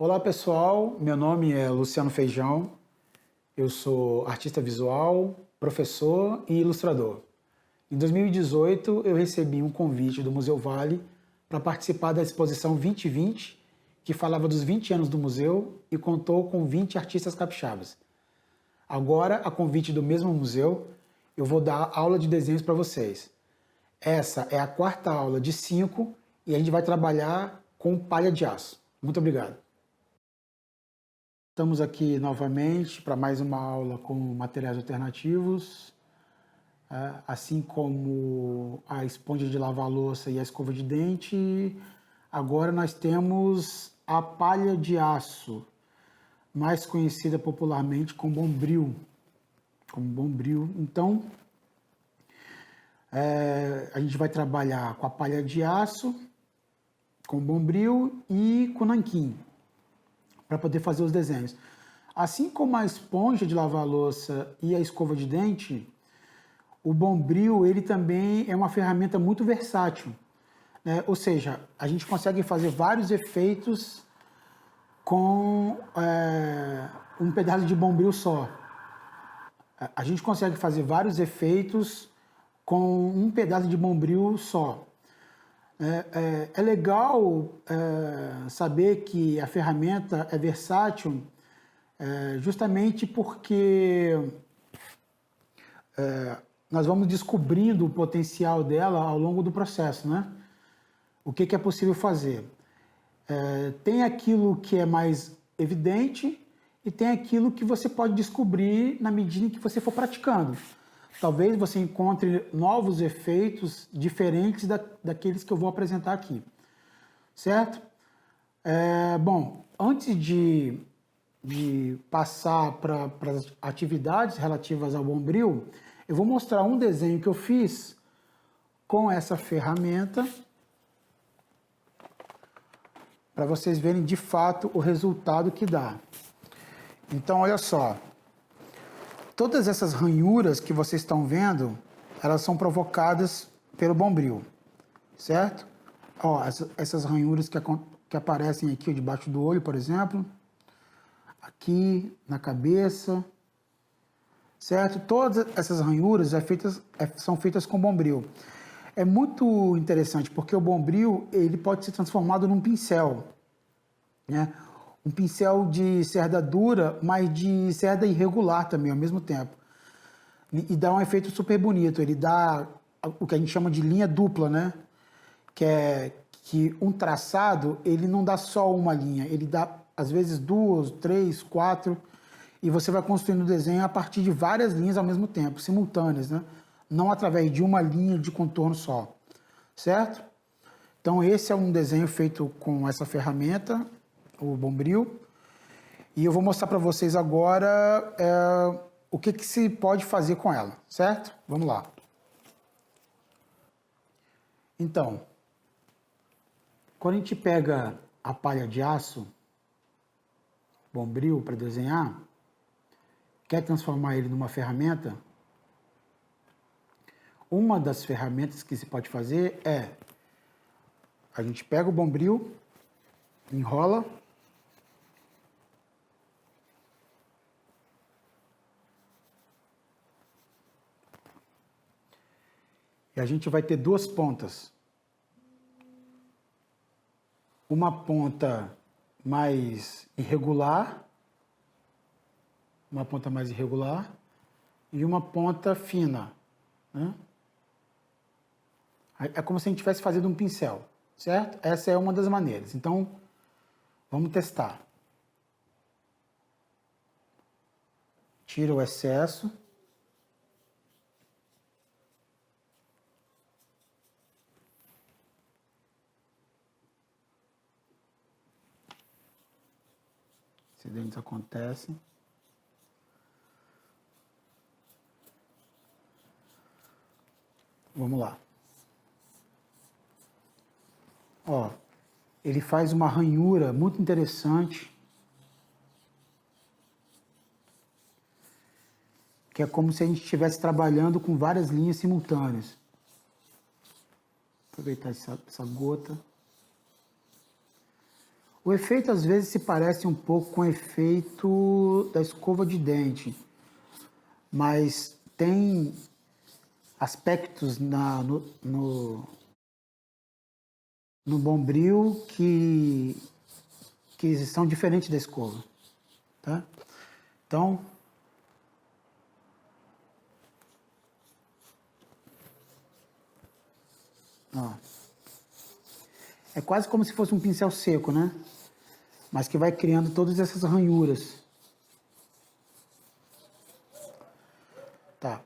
Olá pessoal, meu nome é Luciano Feijão, eu sou artista visual, professor e ilustrador. Em 2018 eu recebi um convite do Museu Vale para participar da exposição 2020, que falava dos 20 anos do museu e contou com 20 artistas capixabas. Agora, a convite do mesmo museu, eu vou dar aula de desenhos para vocês. Essa é a quarta aula de 5 e a gente vai trabalhar com palha de aço. Muito obrigado. Estamos aqui novamente para mais uma aula com materiais alternativos, assim como a esponja de lavar louça e a escova de dente. Agora nós temos a palha de aço, mais conhecida popularmente como bombril. Então, a gente vai trabalhar com a palha de aço, com bombril e com nanquim, para poder fazer os desenhos. Assim como a esponja de lavar louça e a escova de dente, o bombril ele também é uma ferramenta muito versátil, né? Ou seja, a gente consegue fazer vários efeitos com um pedaço de bombril só. A gente consegue fazer vários efeitos com um pedaço de bombril só. É legal saber que a ferramenta é versátil justamente porque nós vamos descobrindo o potencial dela ao longo do processo, né? O que é possível fazer? Tem aquilo que é mais evidente e tem aquilo que você pode descobrir na medida em que você for praticando. Talvez você encontre novos efeitos diferentes daqueles que eu vou apresentar aqui, certo? Bom, antes de passar para as atividades relativas ao bombril, eu vou mostrar um desenho que eu fiz com essa ferramenta para vocês verem de fato o resultado que dá. Então, olha só. Todas essas ranhuras que vocês estão vendo, elas são provocadas pelo bombril, certo? Ó, essas ranhuras que aparecem aqui debaixo do olho, por exemplo, aqui na cabeça, certo? Todas essas ranhuras são feitas com bombril. É muito interessante porque o bombril ele pode ser transformado num pincel, né? Um pincel de cerda dura, mas de cerda irregular também, ao mesmo tempo. E dá um efeito super bonito. Ele dá o que a gente chama de linha dupla, né? Que um traçado, ele não dá só uma linha. Ele dá, às vezes, 2, 3, 4. E você vai construindo o desenho a partir de várias linhas ao mesmo tempo, simultâneas, né? Não através de uma linha de contorno só. Certo? Então, esse é um desenho feito com essa ferramenta, o bombril, e eu vou mostrar para vocês agora o que se pode fazer com ela, certo? Vamos lá. Então, quando a gente pega a palha de aço, bombril, para desenhar, quer transformar ele numa ferramenta, uma das ferramentas que se pode fazer é, a gente pega o bombril, enrola, e a gente vai ter duas pontas. Uma ponta mais irregular, e uma ponta fina, né? É como se a gente estivesse fazendo um pincel, certo? Essa é uma das maneiras. Então, vamos testar. Tira o excesso. Acidentes acontecem. Vamos lá. Ó, ele faz uma ranhura muito interessante, que é como se a gente estivesse trabalhando com várias linhas simultâneas. Vou aproveitar essa gota. O efeito às vezes se parece um pouco com o efeito da escova de dente, mas tem aspectos no Bombril que são diferentes da escova, tá? Então, ó, é quase como se fosse um pincel seco, né? Mas que vai criando todas essas ranhuras. Tá.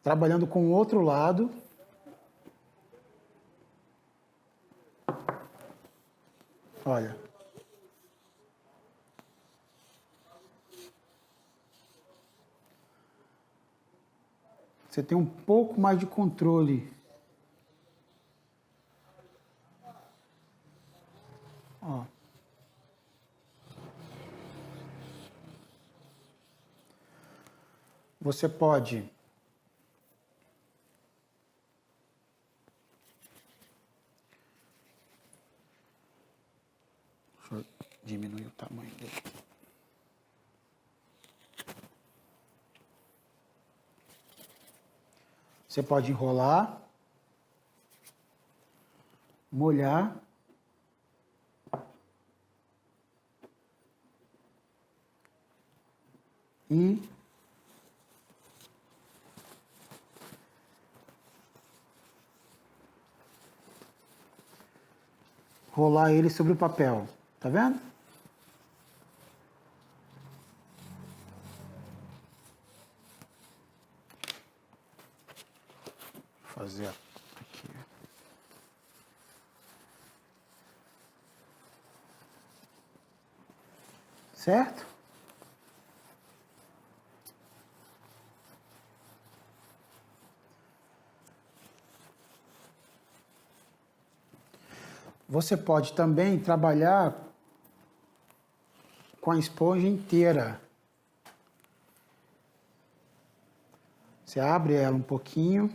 Trabalhando com o outro lado. Olha. Você tem um pouco mais de controle. Ó. Você pode deixa eu diminuir o tamanho dele. Você pode enrolar, molhar e rolar ele sobre o papel. Tá vendo? Vou fazer aqui. Certo? Você pode também trabalhar com a esponja inteira. Você abre ela um pouquinho,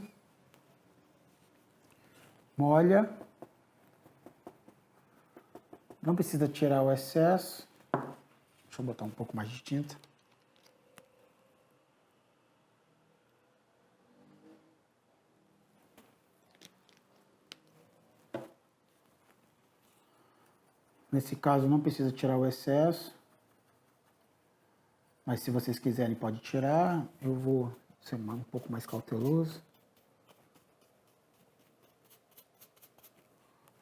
molha, não precisa tirar o excesso. Deixa eu botar um pouco mais de tinta. Nesse caso não precisa tirar o excesso, mas se vocês quiserem pode tirar. Eu vou ser um pouco mais cauteloso.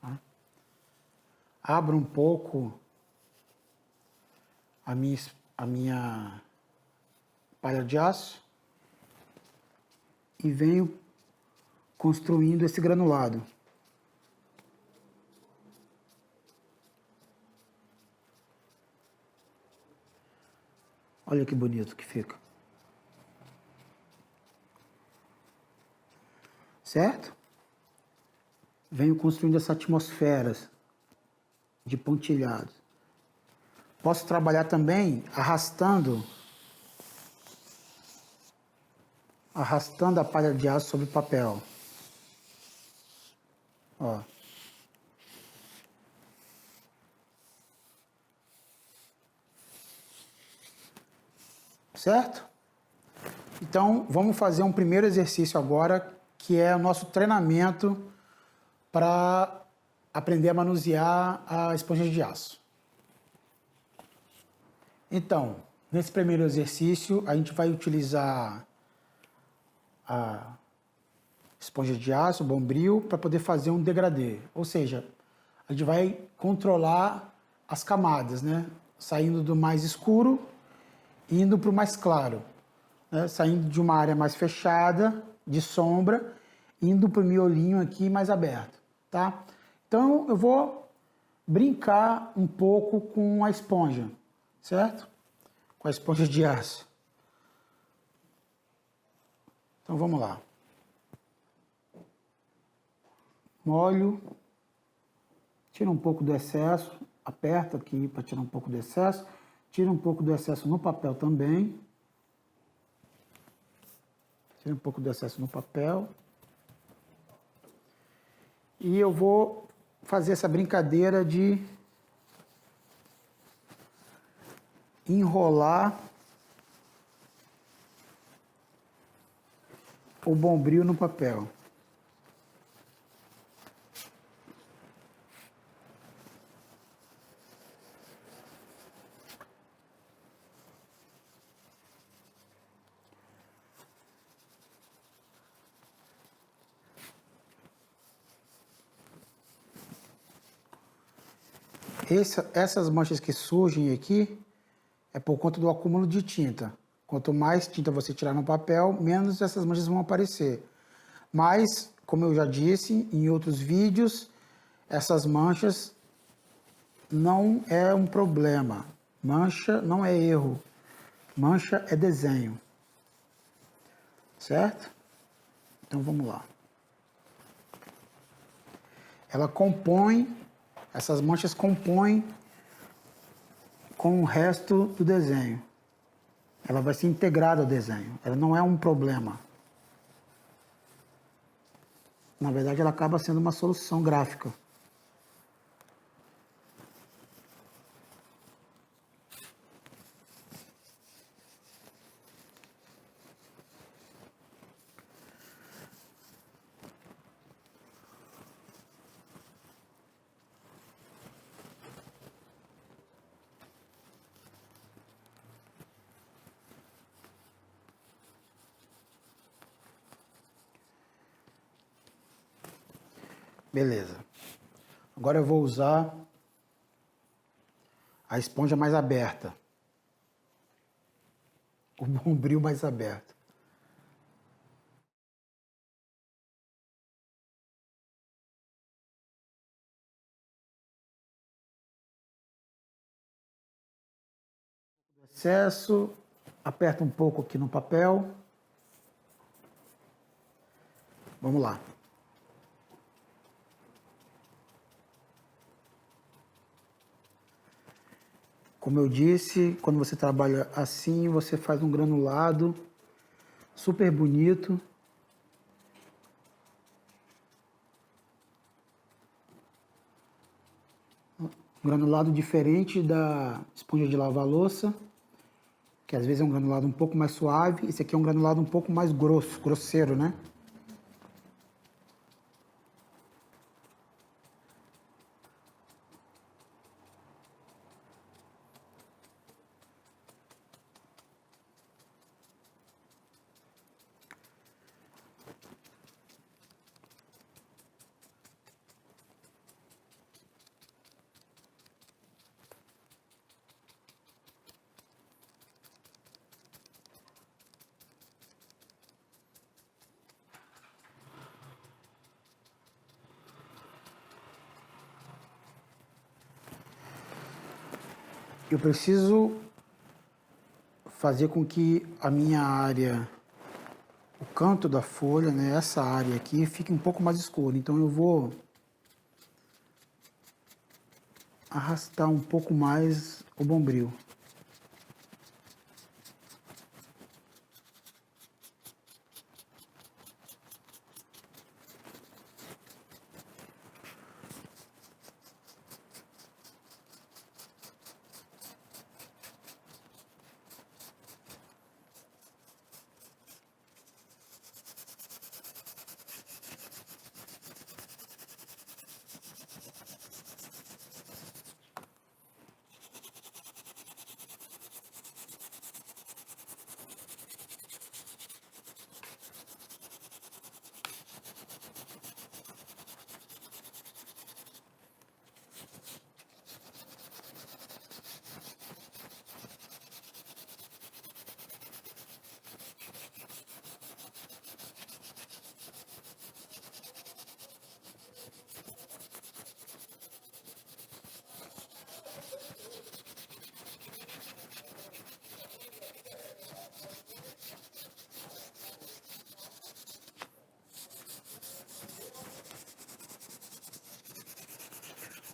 Tá? Abro um pouco a minha palha de aço e venho construindo esse granulado. Olha que bonito que fica. Certo? Venho construindo essa atmosfera de pontilhado. Posso trabalhar também arrastando a palha de aço sobre o papel. Ó. Certo? Então, vamos fazer um primeiro exercício agora, que é o nosso treinamento para aprender a manusear a esponja de aço. Então, nesse primeiro exercício, a gente vai utilizar a esponja de aço, o Bombril, para poder fazer um degradê. Ou seja, a gente vai controlar as camadas, né? Saindo do mais escuro e indo para o mais claro. Né? Saindo de uma área mais fechada, de sombra, indo para o miolinho aqui mais aberto. Tá? Então, eu vou brincar um pouco com a esponja, certo? Com a esponja de aço. Então, vamos lá. Molho, tira um pouco do excesso, aperta aqui para tirar um pouco do excesso, tira um pouco do excesso no papel também. Tira um pouco do excesso no papel. E eu vou fazer essa brincadeira de enrolar o bombril no papel. Essas manchas que surgem aqui é por conta do acúmulo de tinta. Quanto mais tinta você tirar no papel, menos essas manchas vão aparecer. Mas, como eu já disse em outros vídeos, essas manchas não é um problema. Mancha não é erro. Mancha é desenho. Certo? Então vamos lá. Essas manchas compõem com o resto do desenho. Ela vai ser integrada ao desenho. Ela não é um problema. Na verdade, ela acaba sendo uma solução gráfica. Beleza. Agora eu vou usar a esponja mais aberta. O bombril mais aberto. Excesso, aperta um pouco aqui no papel. Vamos lá. Como eu disse, quando você trabalha assim, você faz um granulado super bonito. Um granulado diferente da esponja de lavar louça, que às vezes é um granulado um pouco mais suave. Esse aqui é um granulado um pouco mais grosso, grosseiro, né? Eu preciso fazer com que a minha área, o canto da folha, né, essa área aqui, fique um pouco mais escura. Então eu vou arrastar um pouco mais o bombril.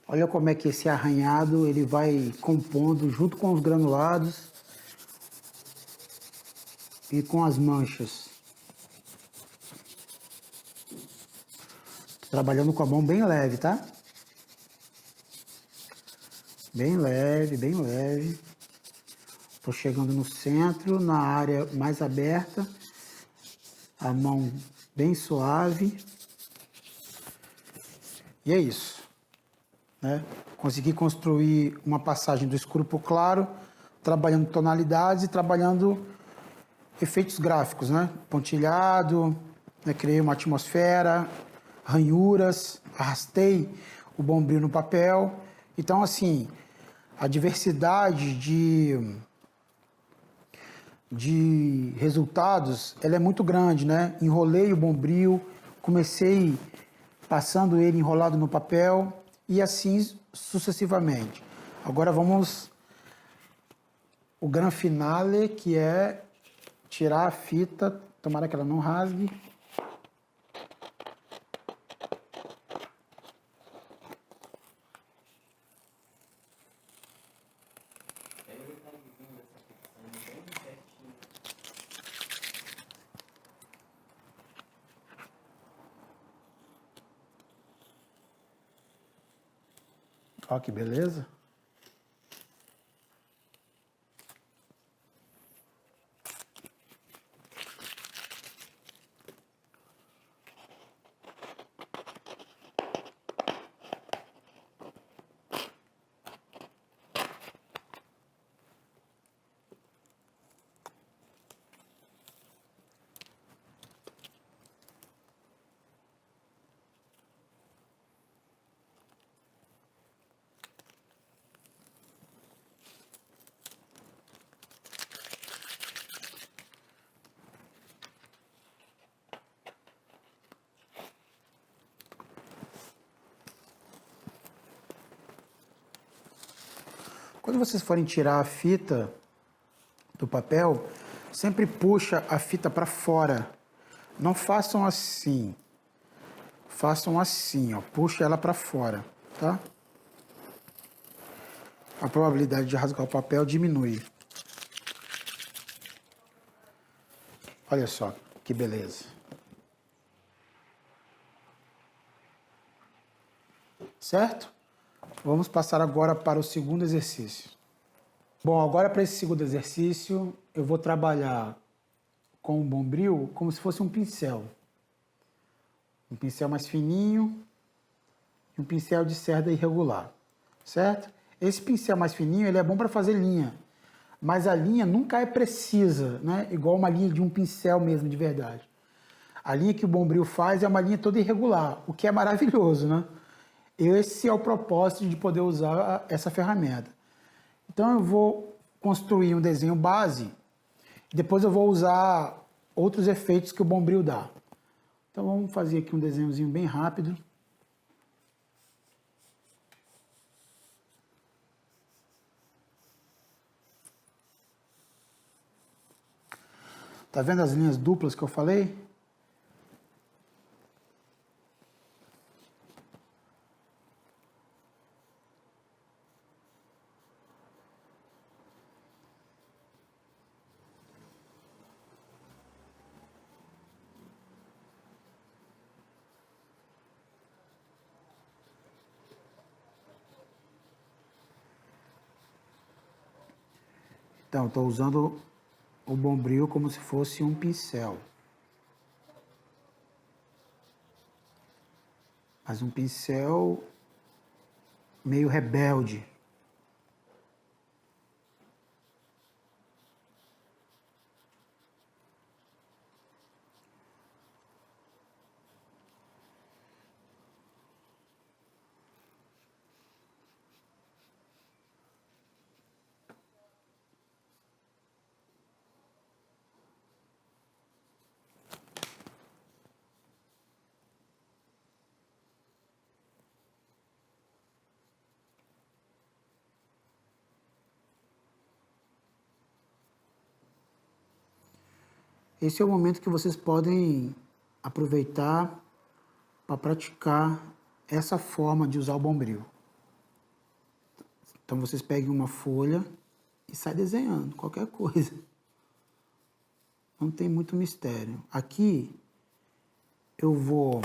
Olha como é que esse arranhado ele vai compondo junto com os granulados e com as manchas. Tô trabalhando com a mão bem leve, tá? Bem leve, bem leve. Estou chegando no centro, na área mais aberta, a mão bem suave. E é isso, né? Consegui construir uma passagem do escuro para o claro, trabalhando tonalidades e trabalhando efeitos gráficos, né? Pontilhado, né? Criei uma atmosfera, ranhuras, arrastei o bombril no papel. Então, assim, a diversidade de resultados, ela é muito grande, né? Enrolei o bombril, comecei passando ele enrolado no papel e assim sucessivamente. Agora vamos o gran finale, que é tirar a fita, tomara que ela não rasgue. Ó, que beleza. Quando vocês forem tirar a fita do papel, sempre puxa a fita para fora. Não façam assim. Façam assim, ó. Puxa ela para fora, tá? A probabilidade de rasgar o papel diminui. Olha só que beleza. Certo? Vamos passar agora para o segundo exercício. Bom, agora para esse segundo exercício, eu vou trabalhar com o bombril como se fosse um pincel. Um pincel mais fininho e um pincel de cerda irregular, certo? Esse pincel mais fininho, ele é bom para fazer linha, mas a linha nunca é precisa, né? Igual uma linha de um pincel mesmo, de verdade. A linha que o bombril faz é uma linha toda irregular, o que é maravilhoso, né? Esse é o propósito de poder usar essa ferramenta. Então eu vou construir um desenho base, depois eu vou usar outros efeitos que o bombril dá. Então vamos fazer aqui um desenhozinho bem rápido. Tá vendo as linhas duplas que eu falei? Então, estou usando o bombril como se fosse um pincel. Mas um pincel meio rebelde. Esse é o momento que vocês podem aproveitar para praticar essa forma de usar o bombril. Então vocês peguem uma folha e saem desenhando qualquer coisa. Não tem muito mistério. Aqui eu vou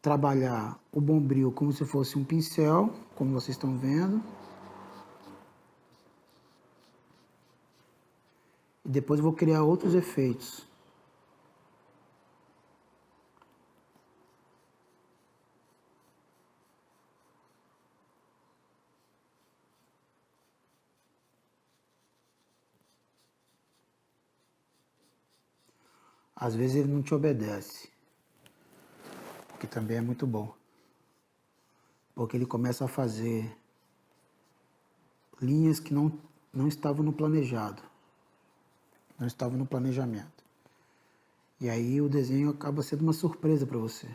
trabalhar o bombril como se fosse um pincel, como vocês estão vendo. E depois eu vou criar outros efeitos. Às vezes ele não te obedece, o que também é muito bom. Porque ele começa a fazer linhas que não estavam no planejado, não estavam no planejamento. E aí o desenho acaba sendo uma surpresa para você.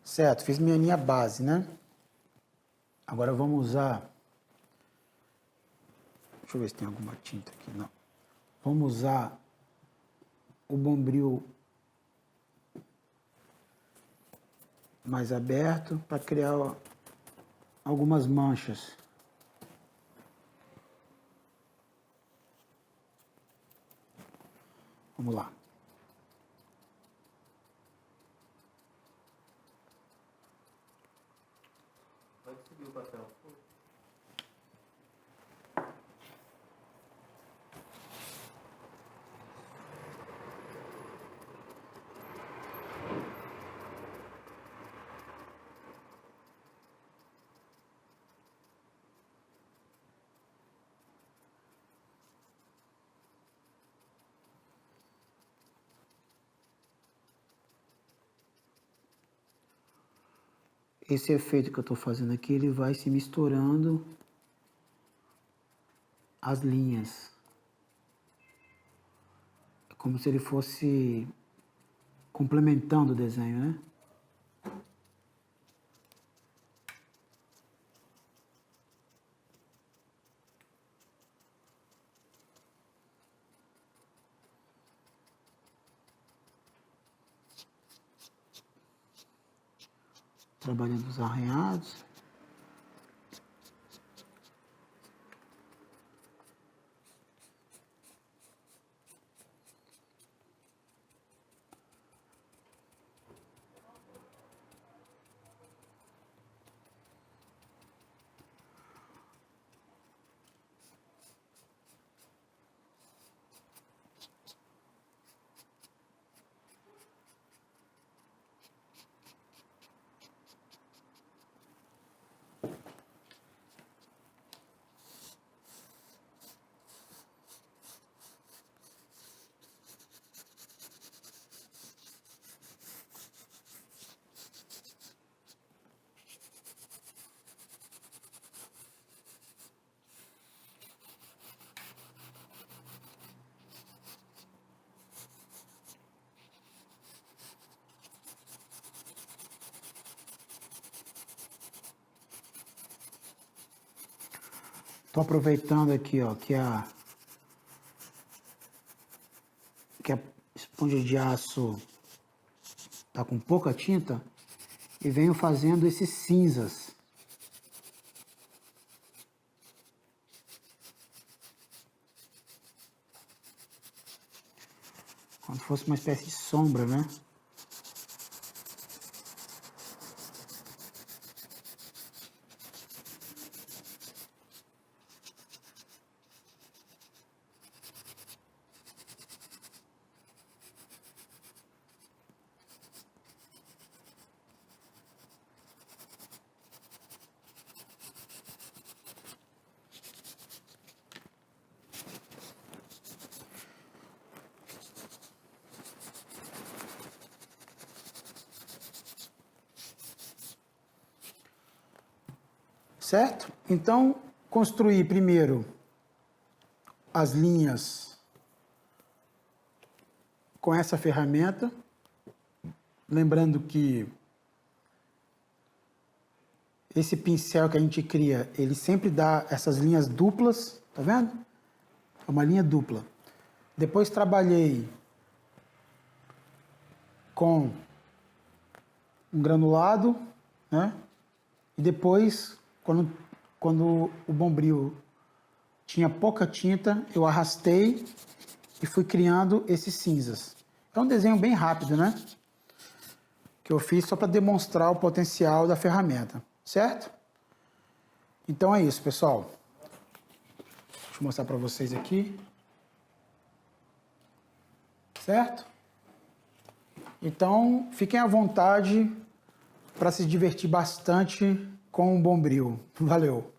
Certo, fiz minha linha base, né? Agora vamos usar... Deixa eu ver se tem alguma tinta aqui, não. Vamos usar o bombril mais aberto para criar algumas manchas. Vamos lá. Pode subir o papel. Esse efeito que eu estou fazendo aqui, ele vai se misturando as linhas. É como se ele fosse complementando o desenho, né? Trabalhando os arranhados. Estou aproveitando aqui, ó, que a esponja de aço tá com pouca tinta e venho fazendo esses cinzas. Como se fosse uma espécie de sombra, né? Certo? Então, construir primeiro as linhas com essa ferramenta. Lembrando que esse pincel que a gente cria, ele sempre dá essas linhas duplas, tá vendo? É uma linha dupla. Depois trabalhei com um granulado, né? E depois, quando o Bombril tinha pouca tinta, eu arrastei e fui criando esses cinzas. É um desenho bem rápido, né? Que eu fiz só para demonstrar o potencial da ferramenta, certo? Então é isso, pessoal. Deixa eu mostrar para vocês aqui. Certo? Então, fiquem à vontade para se divertir bastante com o Bombril. Valeu!